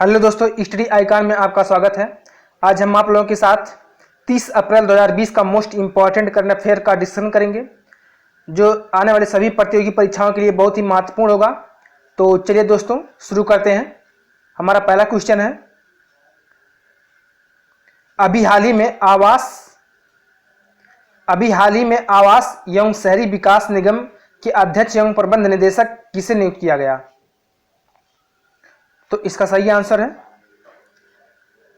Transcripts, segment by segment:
Hello दोस्तों, study icon में आपका स्वागत है। आज हम आप लोगों के साथ 30 अप्रैल 2020 का मोस्ट इम्पॉर्टेंट करंट अफेयर का डिस्कशन करेंगे, जो आने वाले सभी प्रतियोगी परीक्षाओं के लिए बहुत ही महत्वपूर्ण होगा। तो चलिए दोस्तों शुरू करते हैं। हमारा पहला क्वेश्चन है, अभी हाल ही में आवास एवं शहरी विकास निगम के अध्यक्ष एवं प्रबंध निदेशक किसे नियुक्त किया गया? तो इसका सही आंसर है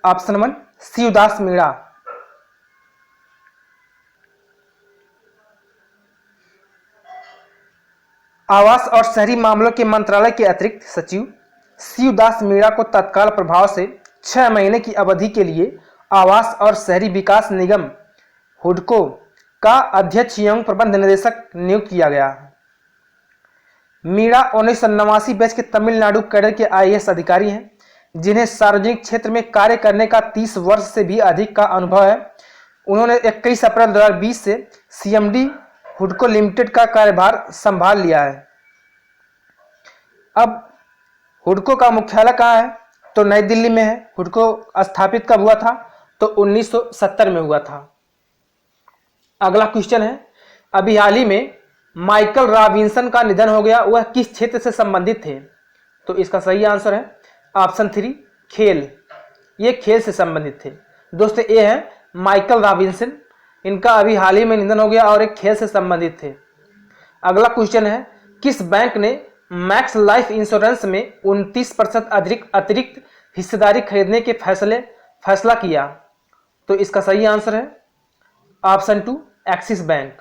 ऑप्शन 1 शिवदास मीणा। आवास और शहरी मामलों के मंत्रालय के अतिरिक्त सचिव शिवदास मीणा को तत्काल प्रभाव से 6 महीने की अवधि के लिए आवास और शहरी विकास निगम हुडको का अध्यक्ष एवं प्रबंध निदेशक नियुक्त किया गया। मीणा 1989 बैच के तमिलनाडु कैडर के आईएएस अधिकारी हैं, जिन्हें सार्वजनिक क्षेत्र में कार्य करने का 30 वर्ष से भी अधिक का अनुभव है। उन्होंने 21 अप्रैल 2020 से सीएमडी हुडको लिमिटेड का कार्यभार संभाल लिया है। अब हुडको का मुख्यालय कहाँ है? तो नई दिल्ली में है। हुडको स्थापित कब हुआ था? तो 1970 में हुआ था। अगला क्वेश्चन है, अभी हाल ही में माइकल रॉबिन्सन का निधन हो गया, वह किस क्षेत्र से संबंधित थे? तो इसका सही आंसर है ऑप्शन 3 खेल। ये खेल से संबंधित थे। दोस्तों ये है माइकल रॉबिन्सन, इनका अभी हाल ही में निधन हो गया और एक खेल से संबंधित थे। अगला क्वेश्चन है, किस बैंक ने मैक्स लाइफ इंश्योरेंस में 29% अतिरिक्त हिस्सेदारी खरीदने के फैसला किया? तो इसका सही आंसर है option 2 axis bank.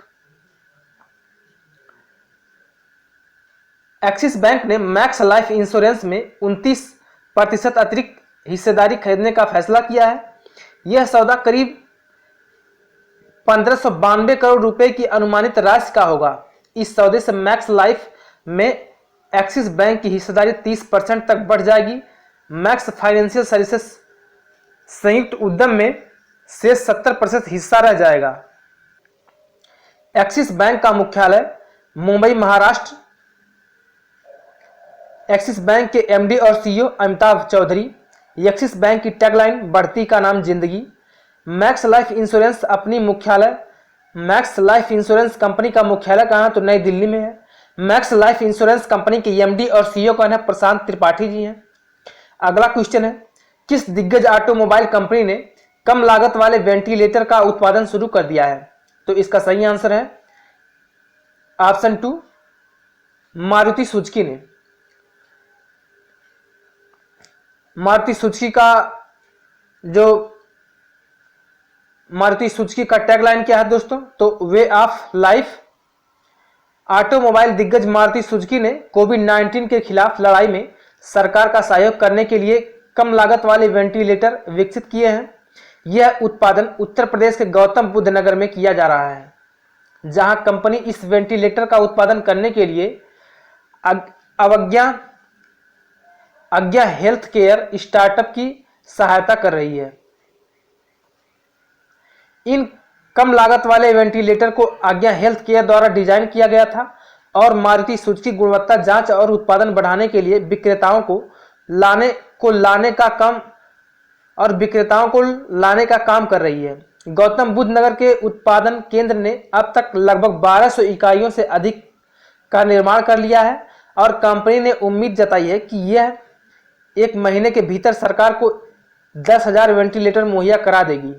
Axis bank ने मैक्स लाइफ इंश्योरेंस में 29% अतिरिक्त हिस्सेदारी खरीदने का फैसला किया है। यह सौदा करीब 1592 करोड़ रुपए की अनुमानित राशि का होगा। इस सौदे से मैक्स लाइफ में एक्सिस बैंक की हिस्सेदारी 30% तक बढ़ जाएगी। मैक्स फाइनेंशियल सर्विसेज संयुक्त उद्यम में से 70% हिस्सा रह जाएगा। एक्सिस बैंक का मुख्यालय मुंबई, महाराष्ट्र। एक्सिस बैंक के एमडी और CEO Amitabh Chaudhary. Axis bank की टैगलाइन बढ़ती का नाम जिंदगी। Max Life insurance Max Life insurance company का मुख्यालय कहाँ है? तो नई दिल्ली में है। मैक्स लाइफ इंश्योरेंस कंपनी के एमडी और सीईओ का नाम प्रशांत त्रिपाठी जी हैं। अगला क्वेश्चन है, किस दिग्गज ऑटोमोबाइल कंपनी ने कम लागत वाले वेंटिलेटर का उत्पादन शुरू कर दिया है? तो इसका सही आंसर है ऑप्शन 2 मारुति सुजुकी ने। मारुति सुजुकी का टैगलाइन क्या है दोस्तों? तो वे ऑफ लाइफ। ऑटोमोबाइल दिग्गज मारुति सुजुकी ने कोविड-19 के खिलाफ लड़ाई में सरकार का सहयोग करने के लिए कम लागत वाले वेंटिलेटर विकसित किए हैं। यह उत्पादन उत्तर प्रदेश के गौतम बुद्ध नगर में किया जा रहा है, जहां कंपनी इस वेंटिलेटर का उत्पादन करने के लिए आज्ञा हेल्थ केयर स्टार्टअप की सहायता कर रही है। इन कम लागत वाले वेंटिलेटर को आज्ञा हेल्थ केयर द्वारा डिजाइन किया गया था और मारुति सुजुकी गुणवत्ता जांच और उत्पादन बढ़ाने के लिए विक्रेताओं को लाने का काम कर रही है। गौतम बुद्ध नगर के उत्पादन केंद्र ने अब तक लगभग 1200 इकाइयों से अधिक का निर्माण कर लिया है और कंपनी ने उम्मीद जताई है कि यह एक महीने के भीतर सरकार को 10,000 वेंटिलेटर मुहैया करा देगी।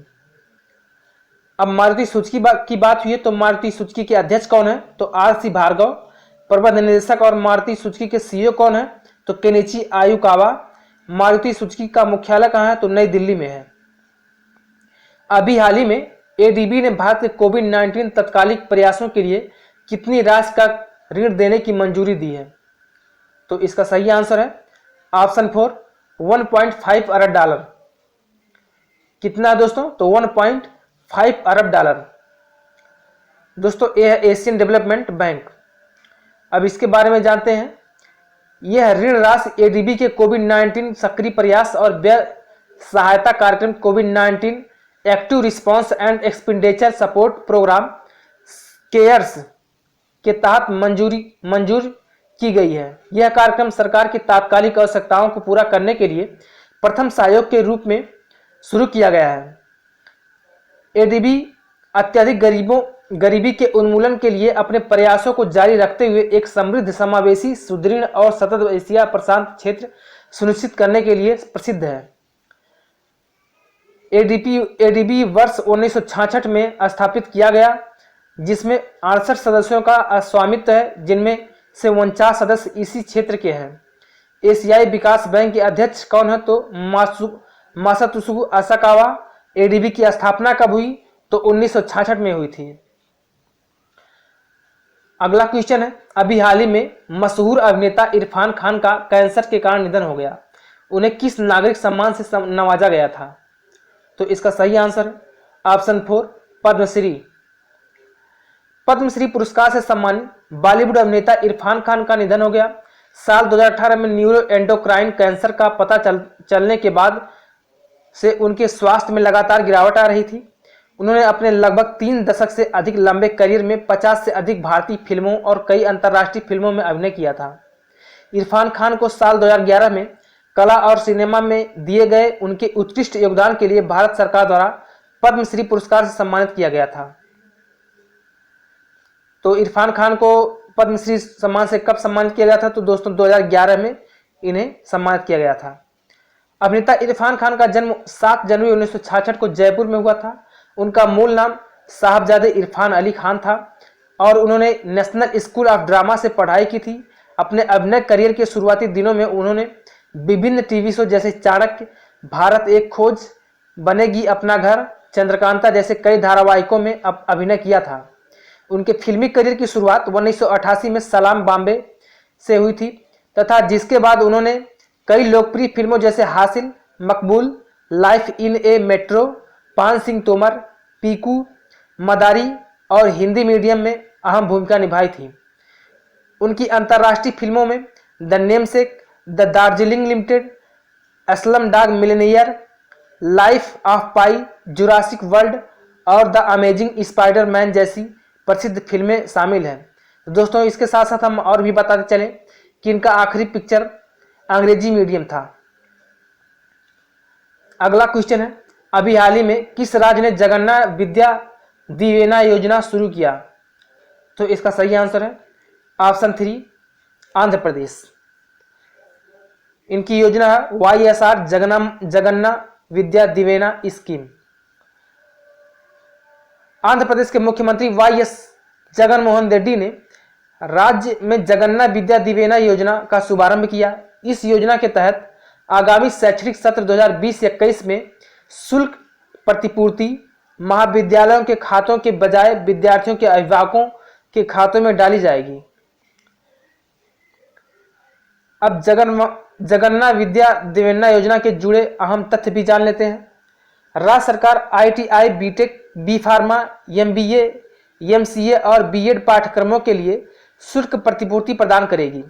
अब मारुति सुजुकी की बात हुई है, तो मारुति सुजुकी के अध्यक्ष कौन है? तो आर.सी. भार्गव। प्रबंध निदेशक और मारुति सुजुकी के सीईओ कौन है? तो केनिची आयुकावा। मारुति सुजुकी का मुख्यालय कहाँ है? तो नई दिल्ली में है। अभी हाल ही में एडीबी ने भारत के कोविड-19 तत्कालिक प्रयासों के लिए कितनी राशि का ऋण देने की मंजूरी दी है? तो इसका सही आंसर है ऑप्शन 4 $1.5 अरब। कितना दोस्तों? तो $1.5 अरब। दोस्तों यह है एशियन डेवलपमेंट बैंक। अब इसके बारे में जानते हैं। यह ऋण राशि एडीबी के कोविड-19 सक्रिय प्रयास और व्यय सहायता कार्यक्रम कोविड-19 active response and expenditure support programme cares के तहत मंजूर की गई है। यह कार्यक्रम सरकार की तात्कालिक आवश्यकताओं को पूरा करने के लिए प्रथम सहायक के रूप में शुरू किया गया है। एडीबी अत्यधिक गरीबी के उन्मूलन के लिए अपने प्रयासों को जारी रखते हुए एक समृद्ध, समावेशी, सुदृढ़ और सतत एशिया प्रशांत क्षेत्र सुनिश्चित करने के लिए प्रसिद्ध है। एडीबी वर्ष 1966 में स्थापित किया गया, जिसमें 68 सदस्यों का स्वामित्व है, जिनमें से 49 सदस्य इसी क्षेत्र के हैं। एशियाई विकास बैंक के अध्यक्ष कौन है? तो मासात्सुगु असाकावा। एडीबी की स्थापना कब हुई? तो 1966 में हुई थी। अगला क्वेश्चन है, अभी हाल ही में मशहूर अभिनेता इरफान खान का कैंसर के कारण निधन हो गया। उन्हें किस नागरिक सम्मान से नवाजा गया था? तो इसका सही आंसर है ऑप्शन 4 पद्मश्री। पद्मश्री पुरस्कार से सम्मानित बॉलीवुड अभिनेता इरफान खान का निधन हो गया। साल 2018 में न्यूरो एंडोक्राइन कैंसर का पता चलने के बाद से उनके स्वास्थ्य में लगातार गिरावट आ रही थी। उन्होंने अपने लगभग 3 दशक से अधिक लंबे करियर में 50 से अधिक भारतीय फिल्मों और कई अंतर्राष्ट्रीय फिल्मों में अभिनय किया था। इरफान खान को साल 2011 में कला और सिनेमा में दिए गए उनके उत्कृष्ट योगदान के लिए भारत सरकार द्वारा पद्मश्री पुरस्कार से सम्मानित किया गया था। तो इरफान खान को पद्मश्री सम्मान से कब सम्मानित किया गया था? तो दोस्तों 2011 में इन्हें सम्मानित किया गया था। अभिनेता इरफान खान का जन्म 7 जनवरी 1966 को जयपुर में हुआ था। उनका मूल नाम साहबजादे इरफान अली खान था और उन्होंने नेशनल स्कूल ऑफ ड्रामा से पढ़ाई की थी। अपने अभिनय करियर के शुरुआती दिनों में उन्होंने विभिन्न टीवी शो जैसे चाणक्य, भारत एक खोज, बनेगी अपना घर, चंद्रकांता जैसे कई धारावाहिकों में अभिनय किया था। उनके फिल्मी करियर की शुरुआत 1988 में सलाम बॉम्बे से हुई थी तथा जिसके बाद उन्होंने कई लोकप्रिय फिल्मों जैसे हासिल, मकबूल, लाइफ इन ए मेट्रो, पान सिंह तोमर, पीकू, मदारी और हिंदी मीडियम में अहम भूमिका निभाई थी। उनकी अंतर्राष्ट्रीय फिल्मों में the namesake, the Darjeeling limited, Aslam dog Millionaire, life of pi, Jurassic world और द अमेजिंग स्पाइडर मैन जैसी प्रसिद्ध फिल्में शामिल हैं। तो दोस्तों इसके साथ साथ हम और भी बताते चलें कि इनका आखिरी पिक्चर अंग्रेजी मीडियम था। अगला क्वेश्चन है, अभी हाल ही में किस राज्य ने जगन्नाथ विद्या दिवेना योजना शुरू किया? तो इसका सही आंसर है ऑप्शन 3 आंध्र प्रदेश। इनकी योजना है YSR जगन्नाथ विद्या दिवेना स्कीम। आंध्र प्रदेश के मुख्यमंत्री YS जगनमोहन रेड्डी ने राज्य में जगन्नाथ विद्या दिवेना योजना का शुभारंभ किया। इस योजना के तहत आगामी शैक्षणिक सत्र 2020-21 में शुल्क प्रतिपूर्ति महाविद्यालयों के खातों के बजाय विद्यार्थियों के अभिभावकों के खातों में डाली जाएगी। अब जगन्नाथ विद्या दिवेना योजना के जुड़े अहम तथ्य भी जान लेते हैं। राज्य सरकार ITI, B Tech, B pharma, MBA, MCA और BEd पाठ्यक्रमों के लिए शुल्क प्रतिपूर्ति प्रदान करेगी।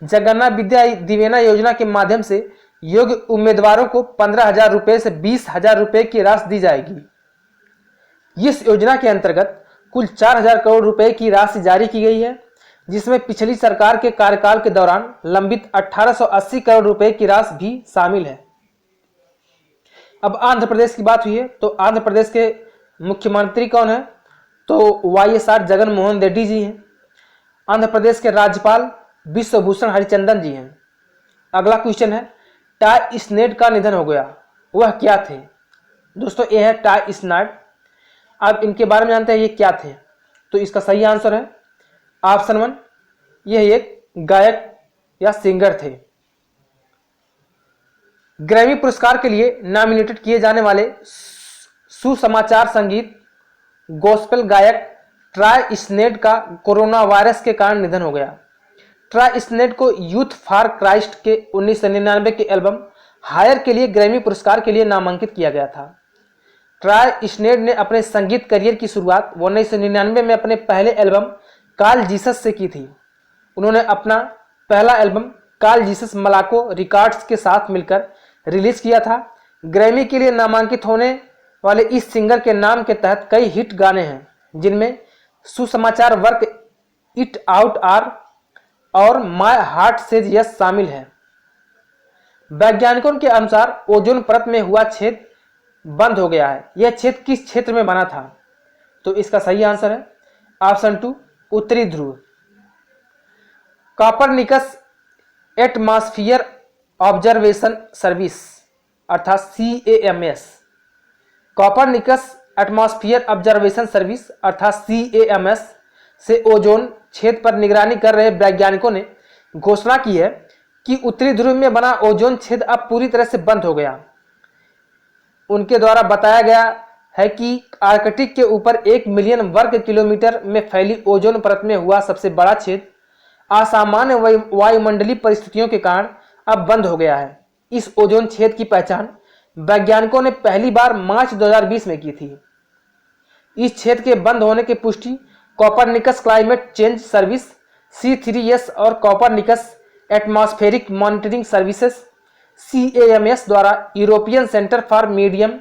जगन्नाथ विद्या दिवेना योजना के माध्यम से योग्य उम्मीदवारों को 15,000 रुपये से 20,000 रुपये की राशि दी जाएगी। इस योजना के अंतर्गत कुल 4,000 करोड़ रुपए की राशि जारी की गई है, जिसमें पिछली सरकार के कार्यकाल के दौरान लंबित 1880 करोड़ रुपए की राशि भी शामिल है। अब आंध्र प्रदेश की बात हुई है, तो आंध्र प्रदेश के मुख्यमंत्री कौन है? तो YSR जगनमोहन रेड्डी जी हैं। आंध्र प्रदेश के राज्यपाल विश्वभूषण हरिचंदन जी हैं। अगला क्वेश्चन है, टाई स्नेड का निधन हो गया, वह क्या थे? दोस्तों ये है टाई स्नेड। अब इनके बारे में जानते हैं ये क्या थे। तो इसका सही आंसर है ऑप्शन 1, यह एक गायक या सिंगर थे। ग्रैमी पुरस्कार के लिए नॉमिनेटेड किए जाने वाले सुसमाचार संगीत गॉस्पेल गायक ट्राई स्नेड का कोरोना वायरस के कारण निधन हो गया। ट्राई स्नेड को यूथ फॉर क्राइस्ट के 1999 के एल्बम हायर के लिए ग्रैमी पुरस्कार के लिए नामांकित किया गया था। ट्राई स्नेड ने अपने संगीत करियर की शुरुआत 1999 में अपने पहले एल्बम कॉल जीसस से की थी। उन्होंने अपना पहला एल्बम कॉल जीसस मलाको रिकॉर्ड्स के साथ मिलकर रिलीज किया था। ग्रैमी के लिए नामांकित होने वाले इस सिंगर के नाम के तहत कई हिट गाने हैं, जिनमें सुसमाचार वर्क इट आउट आर और माय हार्ट सेज यस शामिल है। वैज्ञानिकों के अनुसार ओजोन परत में हुआ छेद बंद हो गया है। यह छेद किस क्षेत्र में बना था? तो इसका सही आंसर है ऑप्शन 2 उत्तरी ध्रुव। कॉपरनिकस एटमॉस्फेयर ऑब्जर्वेशन सर्विस अर्थात CAMS, Copernicus atmosphere observation service अर्थात CAMS से ओजोन छेद पर निगरानी कर रहे वैज्ञानिकों ने घोषणा की है कि उत्तरी ध्रुव में बना ओजोन छेद अब पूरी तरह से बंद हो गया। उनके द्वारा बताया गया है कि आर्कटिक के ऊपर 1 मिलियन वर्ग किलोमीटर में फैली ओजोन परत में हुआ सबसे बड़ा छेद असामान्य वायुमंडलीय परिस्थितियों के कारण अब बंद हो गया है। इस ओजोन छेद की पहचान वैज्ञानिकों ने पहली बार मार्च 2020 में की थी। इस छेद के बंद होने की पुष्टि Copernicus climate change service C3S और Copernicus atmospheric monitoring services CAMS द्वारा European centre for medium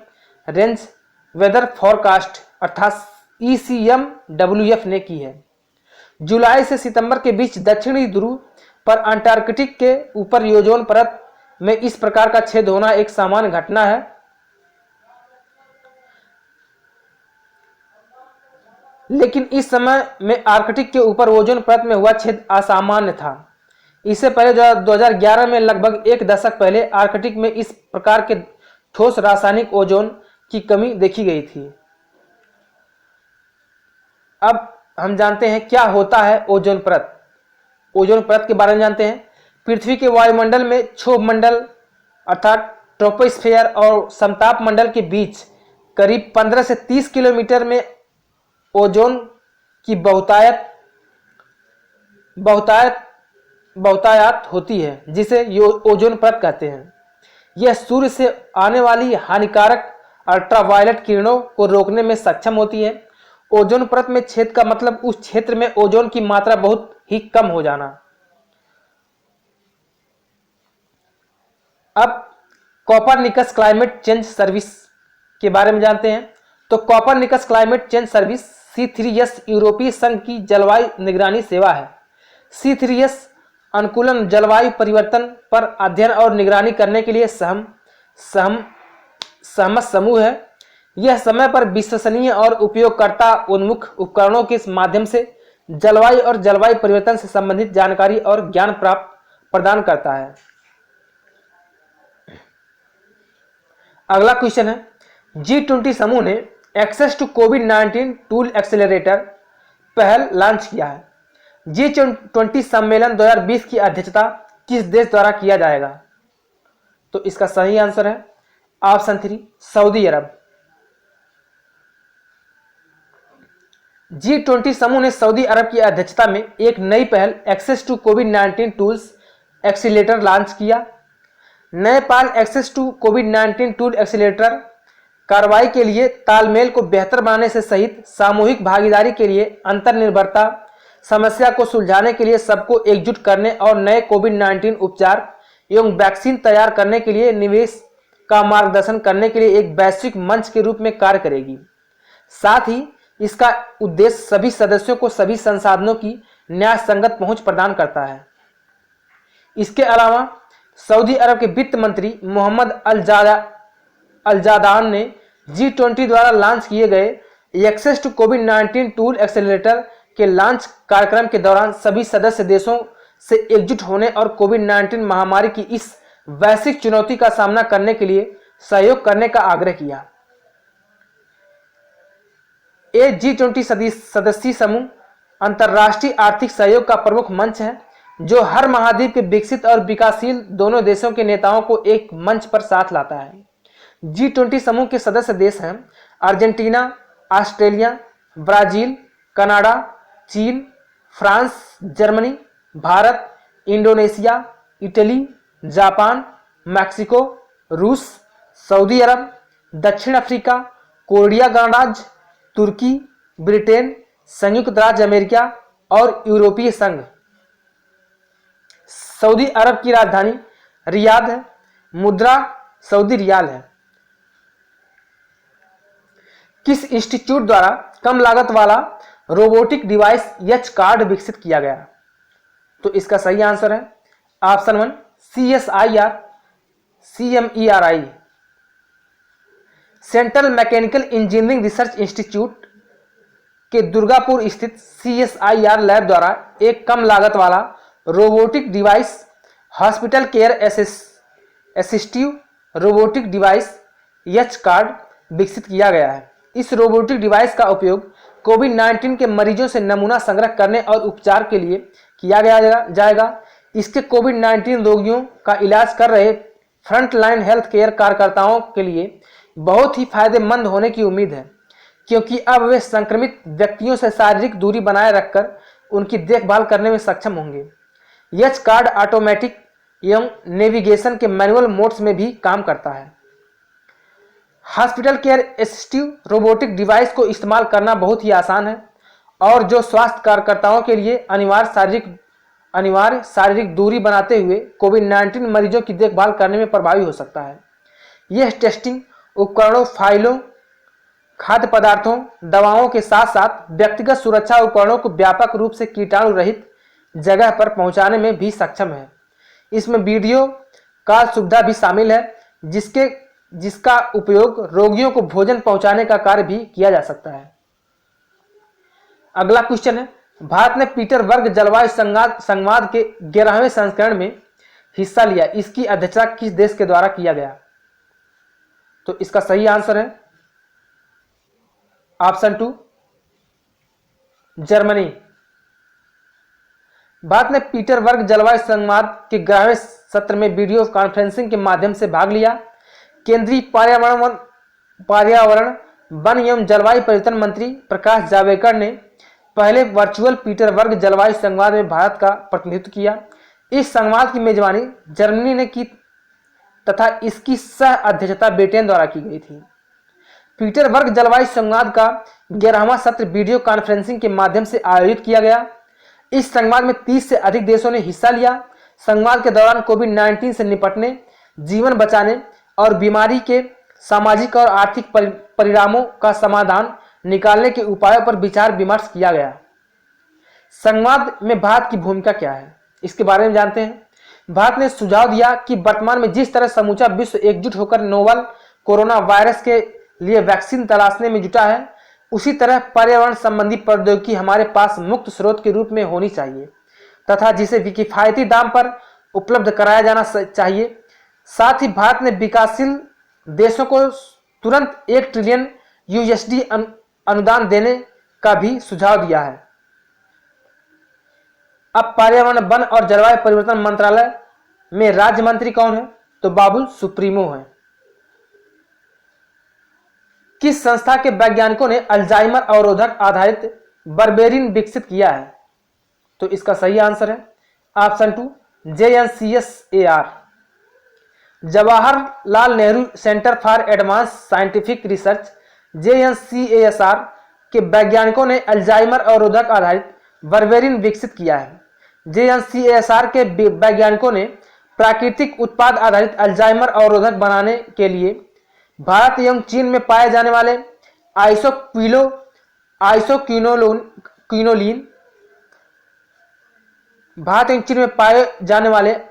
range weather forecast अर्थात ECMWF ने की है। जुलाई से सितंबर के बीच दक्षिणी ध्रुव पर अंटार्कटिक के ऊपर ओजोन परत में इस प्रकार का छेद होना एक सामान्य घटना है। लेकिन इस समय में आर्कटिक के ऊपर ओजोन परत में हुआ छेद असामान्य था। इससे पहले 2011 में लगभग एक दशक पहले आर्कटिक में इस प्रकार के ठोस रासायनिक ओजोन की कमी देखी गई थी। अब हम जानते हैं क्या होता है ओजोन परत। ओजोन परत के बारे में जानते हैं। पृथ्वी के वायुमंडल में क्षोभ मंडल अर्थात ट्रोपोस्फेयर और समताप मंडल के बीच करीब 15 से 30 किलोमीटर में ओजोन की बहुतायत होती है, जिसे ओजोन परत कहते हैं। यह सूर्य से आने वाली हानिकारक अल्ट्रावायलेट किरणों को रोकने में सक्षम होती है। ओजोन परत में छेद का मतलब उस क्षेत्र में ओजोन की मात्रा बहुत ही कम हो जाना। अब कॉपरनिकस क्लाइमेट चेंज सर्विस के बारे में जानते हैं। तो Copernicus climate change service C3S यूरोपीय संघ की जलवायु निगरानी सेवा है। C3S अनुकूलन जलवायु परिवर्तन पर अध्ययन और निगरानी करने के लिए सहमत समूह है। यह समय पर विश्वसनीय और उपयोगकर्ता उन्मुख उपकरणों के माध्यम से जलवायु और जलवायु परिवर्तन से संबंधित जानकारी और ज्ञान प्रदान करता है। अगला क्वेश्चन है, G20 समूह ने एक्सेस टू कोविड-19 टूल एक्सेलरेटर पहल लॉन्च किया है। G20 सम्मेलन 2020 की अध्यक्षता किस देश द्वारा किया जाएगा? तो इसका सही आंसर है ऑप्शन 3 सऊदी अरब। G20 समूह ने सऊदी अरब की अध्यक्षता में एक नई पहल एक्सेस टू कोविड-19 टूल्स एक्सीलेटर लॉन्च किया। नए पहल एक्सेस टू कोविड-19 टूल एक्सीलेटर कार्रवाई के लिए तालमेल को बेहतर बनाने से सहित सामूहिक भागीदारी के लिए अंतर्निर्भरता समस्या को सुलझाने के लिए सबको एकजुट करने और नए कोविड-19 उपचार एवं वैक्सीन तैयार करने के लिए निवेश का मार्गदर्शन करने के लिए एक वैश्विक मंच के रूप में कार्य करेगी। साथ ही इसका उद्देश्य सभी सदस्यों को सभी संसाधनों की न्याय संगत पहुंच प्रदान करता है। इसके अलावा सऊदी अरब के वित्त मंत्री मोहम्मद अल-जादान ने G20 द्वारा लॉन्च किए गए एक्सेस टू कोविड-19 टूल एक्सेलरेटर के लॉन्च कार्यक्रम के दौरान सभी सदस्य देशों से एकजुट होने और कोविड-19 महामारी की इस वैश्विक चुनौती का सामना करने के लिए सहयोग करने का आग्रह किया। G20 सदस्यीय समूह अंतर्राष्ट्रीय आर्थिक सहयोग का प्रमुख मंच है, जो हर महाद्वीप के विकसित और विकासशील दोनों देशों के नेताओं को एक मंच पर साथ लाता है। G20 समूह के सदस्य देश हैं अर्जेंटीना, ऑस्ट्रेलिया, ब्राजील, कनाडा, चीन, France, Germany, Bharat, Indonesia, Italy, Japan, Mexico, रूस, सऊदी अरब, दक्षिण अफ्रीका, कोरिया गणराज्य, तुर्की, ब्रिटेन, संयुक्त राज्य अमेरिका और यूरोपीय संघ। सऊदी अरब की राजधानी रियाद है। मुद्रा सऊदी रियाल है। किस इंस्टीट्यूट द्वारा कम लागत वाला रोबोटिक डिवाइस एच कार्ड विकसित किया गया? तो इसका सही आंसर है option 1 CSIR CMERI, central mechanical engineering research institute के दुर्गापुर स्थित CSIR लैब द्वारा एक कम लागत वाला robotic device hospital care assistive robotic device YCARD विकसित किया गया है। इस रोबोटिक डिवाइस का उपयोग कोविड-19 के मरीजों से नमूना संग्रह करने और उपचार के लिए किया जाएगा। इसके कोविड-19 रोगियों का इलाज कर रहे फ्रंटलाइन हेल्थ केयर कार्यकर्ताओं के लिए बहुत ही फायदेमंद होने की उम्मीद है, क्योंकि अब वे संक्रमित व्यक्तियों से शारीरिक दूरी बनाए रखकर उनकी देखभाल करने में सक्षम होंगे। YCARD ऑटोमेटिक एवं नेविगेशन के मैनुअल मोड्स में भी काम करता है। Hospital care assistive robotic device को इस्तेमाल करना बहुत ही आसान है और जो स्वास्थ्य कार्यकर्ताओं के लिए अनिवार्य शारीरिक दूरी बनाते हुए कोविड-19 मरीजों की देखभाल करने में प्रभावी हो सकता है। यह टेस्टिंग उपकरणों, फाइलों, खाद्य पदार्थों, दवाओं के साथ साथ व्यक्तिगत सुरक्षा उपकरणों को व्यापक रूप से कीटाणु रहित जगह पर पहुंचाने में भी सक्षम है। इसमें वीडियो कॉल सुविधा भी शामिल है, जिसका उपयोग रोगियों को भोजन पहुंचाने का कार्य भी किया जा सकता है। अगला क्वेश्चन है, भारत ने पीटरबर्ग जलवायु संवाद के 11वें संस्करण में हिस्सा लिया। इसकी अध्यक्षता किस देश के द्वारा किया गया? तो इसका सही आंसर है ऑप्शन 2 जर्मनी। भारत ने पीटरबर्ग जलवायु संवाद के 11वें सत्र में वीडियो कॉन्फ्रेंसिंग के माध्यम से भाग लिया। केंद्रीय पर्यावरण, वन एवं जलवायु परिवर्तन मंत्री प्रकाश जावड़ेकर ने पहले वर्चुअल पीटरबर्ग जलवायु संवाद में भारत का प्रतिनिधित्व किया। इस संवाद की मेजबानी जर्मनी ने की तथा इसकी सह अध्यक्षता ब्रिटेन द्वारा की गई थी। पीटरबर्ग जलवायु संवाद का 11वां सत्र वीडियो कॉन्फ्रेंसिंग के माध्यम से आयोजित किया गया। इस संवाद में 30 से अधिक देशों ने हिस्सा लिया। संवाद के दौरान कोविड-19 से निपटने, जीवन बचाने और बीमारी के सामाजिक और आर्थिक परिणामों का समाधान निकालने के उपायों पर विचार विमर्श किया गया। संवाद में भारत की भूमिका क्या है, इसके बारे में जानते हैं। भारत ने सुझाव दिया कि वर्तमान में जिस तरह समूचा विश्व एकजुट होकर नोवल कोरोना वायरस के लिए वैक्सीन तलाशने में जुटा है, उसी तरह पर्यावरण संबंधी प्रौद्योगिकी हमारे पास मुक्त स्रोत के रूप में होनी चाहिए तथा जिसे किफायती दाम पर उपलब्ध कराया जाना चाहिए। साथ ही भारत ने विकासशील देशों को तुरंत 1 ट्रिलियन USD अनुदान देने का भी सुझाव दिया है। अब पर्यावरण, वन और जलवायु परिवर्तन मंत्रालय में राज्य मंत्री कौन है? तो बाबुल सुप्रीमो है। किस संस्था के वैज्ञानिकों ने अल्जाइमर अवरोधक आधारित बर्बेरिन विकसित किया है? तो इसका सही आंसर है option 2 JNCSAR। Jawaharlal Nehru centre for advance scientific research JNCASR के वैज्ञानिकों ने अल्जाइमर अवरोधक आधारित बर्बेरिन विकसित किया है। JNCASR के वैज्ञानिकों ने प्राकृतिक उत्पाद आधारित अल्जाइमर अवरोधक बनाने के लिए भारत एवं चीन में पाए जाने वाले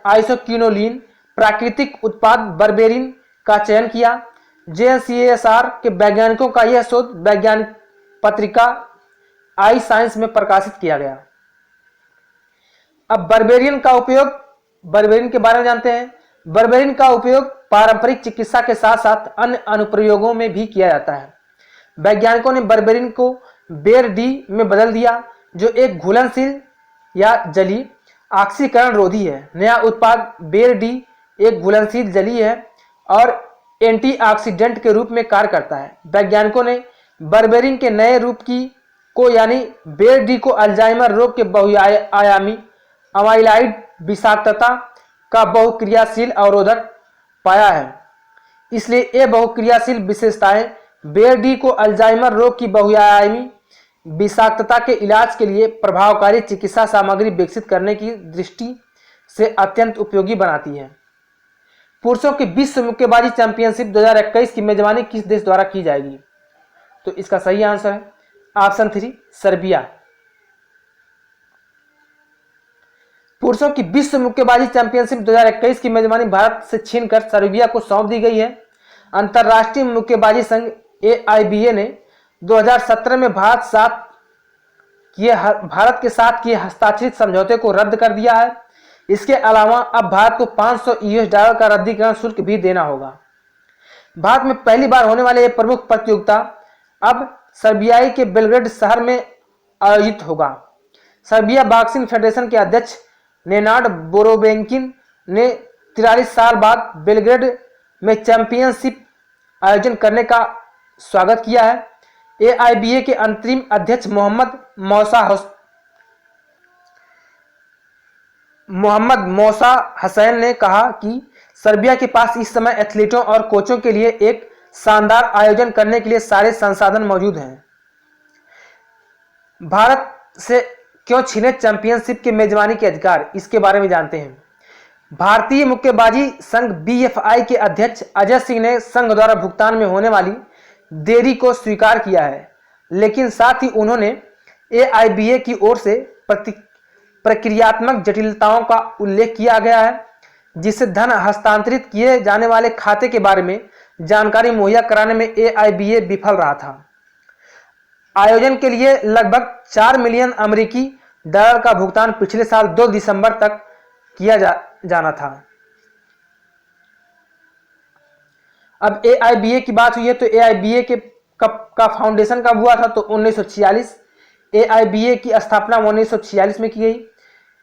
आइसोक्विनोलिन प्राकृतिक उत्पाद बर्बेरिन का चयन किया। JNCASR के वैज्ञानिकों का यह शोध वैज्ञानिक पत्रिका आई साइंस में प्रकाशित किया गया। अब बर्बेरिन के बारे में जानते हैं। बर्बेरिन का उपयोग पारंपरिक चिकित्सा के साथ साथ अन्य अनुप्रयोगों में भी किया जाता है। वैज्ञानिकों ने बर्बेरिन को बेर डी में बदल दिया, जो एक घुलनशील या जलीय ऑक्सीकरण रोधी है। नया उत्पाद बेर डी एक घुलनशील जलीय है और एंटीऑक्सीडेंट के रूप में कार्य करता है। वैज्ञानिकों ने बर्बेरिन के नए रूप को यानी बेर डी को अल्जाइमर रोग के बहुआयामी अमाइलाइड विषाक्तता का बहुक्रियाशील अवरोधक पाया है। इसलिए ये बहुक्रियाशील विशेषताएं बेर डी को अल्जाइमर रोग की बहुआयामी विषाक्तता के इलाज के लिए प्रभावकारी चिकित्सा सामग्री विकसित करने की दृष्टि से अत्यंत उपयोगी बनाती है। पुरुषों की विश्व मुक्केबाजी चैंपियनशिप 2021 की मेजबानी किस देश द्वारा की जाएगी? तो इसका सही आंसर है ऑप्शन 3 सर्बिया। पुरुषों की विश्व मुक्केबाजी चैंपियनशिप 2021 की मेजबानी भारत से छीनकर सर्बिया को सौंप दी गई है। अंतर्राष्ट्रीय मुक्केबाजी संघ AIBA ने 2017 में भारत के साथ किए हस्ताक्षरित समझौते को रद्द कर दिया है। इसके अलावा अब भारत को $500 का रद्दीकरण शुल्क भी देना होगा। भारत में पहली बार होने वाले ये प्रमुख प्रतियोगिता अब सर्बियाई के बेलग्रेड शहर में आयोजित होगा। सर्बिया बॉक्सिंग फेडरेशन के अध्यक्ष नेनाड बोरोबेंकिन ने 43 साल बाद बेलग्रेड में चैंपियनशिप आयोजन करने का स्वागत किया है। AIBA के अंतरिम अध्यक्ष मोहम्मद मौसा हसैन ने कहा कि सर्बिया के पास इस समय एथलीटों और कोचों के लिए एक शानदार आयोजन करने के लिए सारे संसाधन मौजूद हैं। भारत से क्यों छीने चैंपियनशिप के मेजबानी के अधिकार, इसके बारे में जानते हैं। भारतीय मुक्केबाजी संघ BFI के अध्यक्ष अजय सिंह ने संघ द्वारा भुगतान में होने वाली देरी को स्वीकार किया है, लेकिन साथ ही उन्होंने AIBA की ओर से प्रक्रियात्मक जटिलताओं का उल्लेख किया गया है, जिससे धन हस्तांतरित किए जाने वाले खाते के बारे में जानकारी मुहैया कराने में AIBA विफल रहा था। आयोजन के लिए लगभग $4 मिलियन अमेरिकी डॉलर का भुगतान पिछले साल 2 दिसंबर तक किया जाना था। अब AIBA की बात हुई है तो AIBA का फाउंडेशन कब हुआ था, तो 1946। AIBA की स्थापना 1946 में की गई।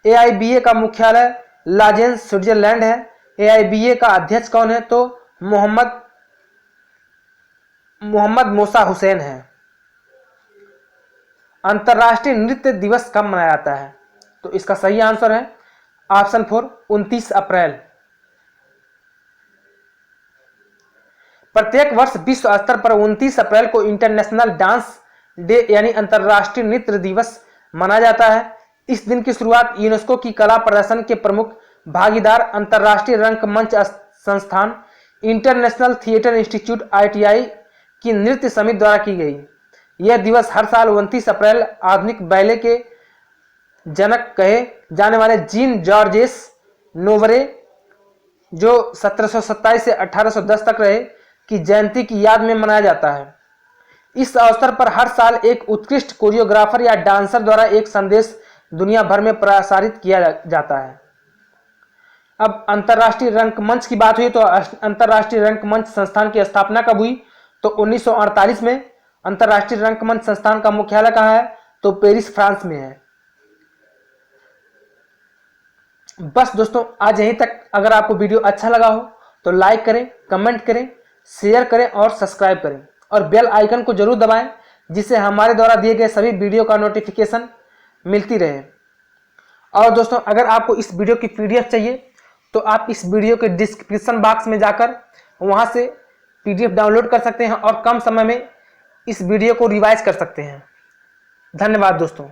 AIBA का मुख्यालय लाजेंस स्विट्जरलैंड है। AIBA का अध्यक्ष कौन है, तो मोहम्मद मौसा हुसैन है। अंतर्राष्ट्रीय नृत्य दिवस कब मनाया जाता है, तो इसका सही आंसर है ऑप्शन 4 29 अप्रैल। प्रत्येक वर्ष विश्व स्तर पर 29 अप्रैल को इंटरनेशनल डांस डे यानी अंतर्राष्ट्रीय नृत्य दिवस मनाया जाता है। इस दिन की शुरुआत यूनेस्को की कला प्रदर्शन के प्रमुख भागीदार अंतर्राष्ट्रीय रंगमंच संस्थान इंटरनेशनल थिएटर इंस्टीट्यूट ITI की नृत्य समिति द्वारा की गई। यह दिवस हर साल 29 अप्रैल आधुनिक बैले के जनक कहे जाने वाले जीन जॉर्जेस नोवरे, जो 1727 से 1810 तक रहे, की जयंती की याद में मनाया जाता है। इस अवसर पर हर साल एक उत्कृष्ट कोरियोग्राफर या डांसर द्वारा एक संदेश दुनिया भर में प्रसारित किया जाता है। अब अंतर्राष्ट्रीय रंगमंच की बात हुई तो अंतर्राष्ट्रीय रंगमंच संस्थान की स्थापना कब हुई, तो 1948 में। अंतर्राष्ट्रीय रंगमंच संस्थान का मुख्यालय कहाँ है, तो पेरिस फ्रांस में है। बस दोस्तों आज यहीं तक। अगर आपको वीडियो अच्छा लगा हो तो लाइक करें, कमेंट करें, शेयर करें और सब्सक्राइब करें और बेल आइकन को जरूर दबाएं, जिससे हमारे द्वारा दिए गए सभी वीडियो का नोटिफिकेशन मिलती रहे। और दोस्तों अगर आपको इस वीडियो की PDF चाहिए तो आप इस वीडियो के डिस्क्रिप्शन बॉक्स में जाकर वहां से PDF डाउनलोड कर सकते हैं और कम समय में इस वीडियो को रिवाइज कर सकते हैं। धन्यवाद दोस्तों।